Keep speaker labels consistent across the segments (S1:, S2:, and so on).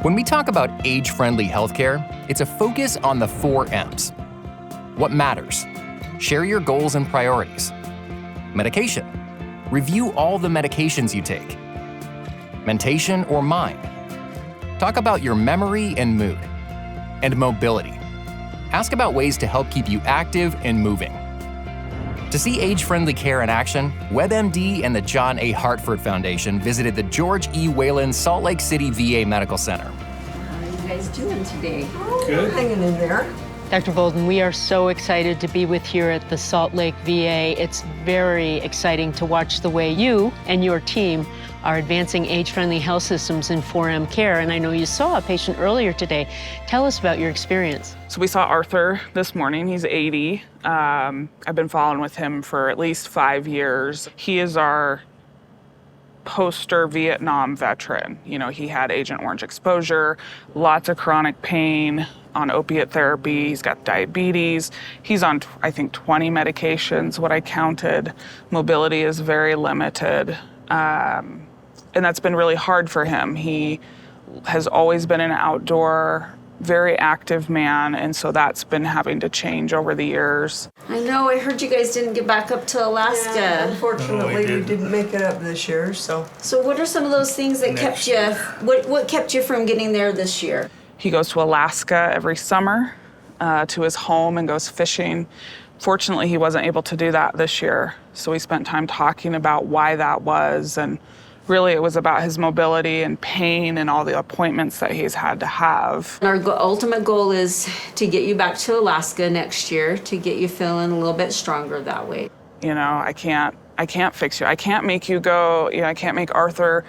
S1: When we talk about age-friendly healthcare, it's a focus on the 4 M's. What matters? Share your goals and priorities. Medication. Review all the medications you take. Mentation or mind. Talk about your memory and mood. And mobility. Ask about ways to help keep you active and moving. To see age-friendly care in action, WebMD and the John A. Hartford Foundation visited the George E. Whalen Salt Lake City VA Medical Center.
S2: How are you guys doing today?
S3: Good.
S2: Hanging in there.
S4: Dr. Bolden, we are so excited to be with you at the Salt Lake VA. It's very exciting to watch the way you and your team are advancing age-friendly health systems in 4M care. And I know you saw a patient earlier today. Tell us about your experience.
S3: So we saw Arthur this morning. He's 80. I've been following with him for at least 5 years. He is our poster Vietnam veteran. You know, he had Agent Orange exposure, lots of chronic pain, on opiate therapy. He's got diabetes. He's on, I think, 20 medications, what I counted. Mobility is very limited. And that's been really hard for him. He has always been an outdoor, very active man, and so that's been having to change over the years.
S2: I know, I heard you guys didn't get back up to Alaska.
S5: Yeah, unfortunately, we didn't make it up this year, so.
S2: So what are some of those things that kept you, what kept you from getting there this year?
S3: He goes to Alaska every summer to his home and goes fishing. Fortunately, he wasn't able to do that this year, so we spent time talking about why that was, and really it was about his mobility and pain and all the appointments that he's had to have.
S2: Our ultimate goal is to get you back to Alaska next year, to get you feeling a little bit stronger that way.
S3: You know, I can't fix you. I can't make you go, you know, I can't make Arthur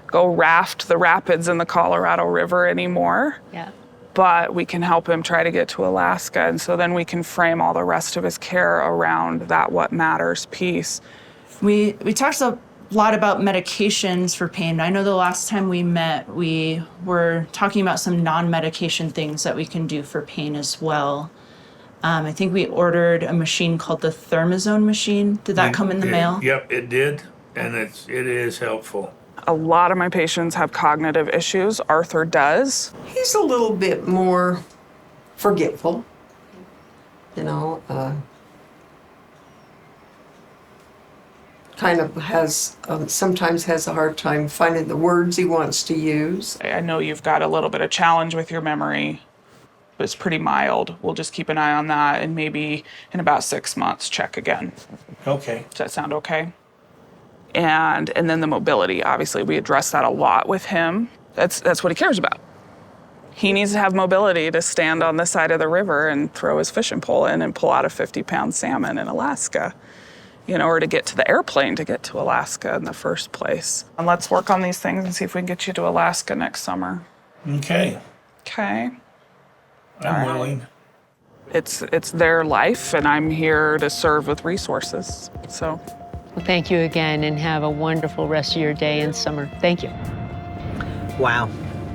S3: go raft the rapids in the Colorado River anymore.
S4: Yeah.
S3: But we can help him try to get to Alaska, and so then we can frame all the rest of his care around that what matters piece.
S6: We talked a lot about medications for pain. I know the last time we met, we were talking about some non-medication things that we can do for pain as well. I think we ordered a machine called the Thermazone machine. Did that come in the mail?
S7: Yep, it did, and it is helpful.
S3: A lot of my patients have cognitive issues. Arthur does.
S5: He's a little bit more forgetful, you know, kind of has, sometimes has a hard time finding the words he wants to use.
S3: I know you've got a little bit of challenge with your memory, but it's pretty mild. We'll just keep an eye on that, and maybe in about 6 months, check again.
S7: Okay.
S3: Does that sound okay? And then the mobility, obviously, we address that a lot with him. That's what he cares about. He needs to have mobility to stand on the side of the river and throw his fishing pole in and pull out a 50-pound salmon in Alaska, you know, or to get to the airplane to get to Alaska in the first place. And let's work on these things and see if we can get you to Alaska next summer.
S7: Okay.
S3: Okay?
S7: I'm willing.
S3: It's their life, and I'm here to serve with resources, so.
S4: Well, thank you again, and have a wonderful rest of your day and summer. Thank you.
S8: Wow,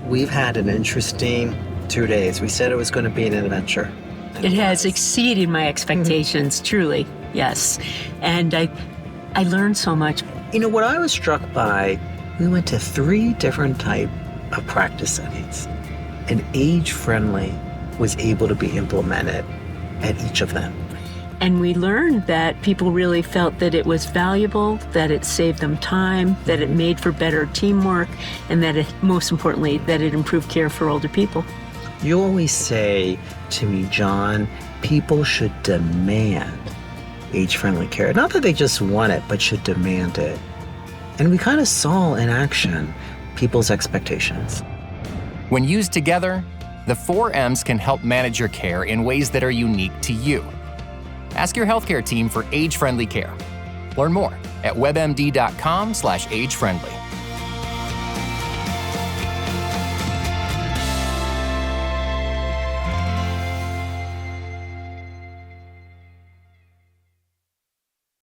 S8: we've had an interesting 2 days. We said it was going to be an adventure.
S9: It has exceeded my expectations, truly, yes. And I learned so much.
S8: You know, what I was struck by, we went to 3 different types of practice settings, and age-friendly was able to be implemented at each of them.
S9: And we learned that people really felt that it was valuable, that it saved them time, that it made for better teamwork, and that it, most importantly, that it improved care for older people.
S8: You always say to me, John, people should demand age-friendly care. Not that they just want it, but should demand it. And we kind of saw in action people's expectations.
S1: When used together, the 4 M's can help manage your care in ways that are unique to you. Ask your healthcare team for age-friendly care. Learn more at webmd.com/age-friendly.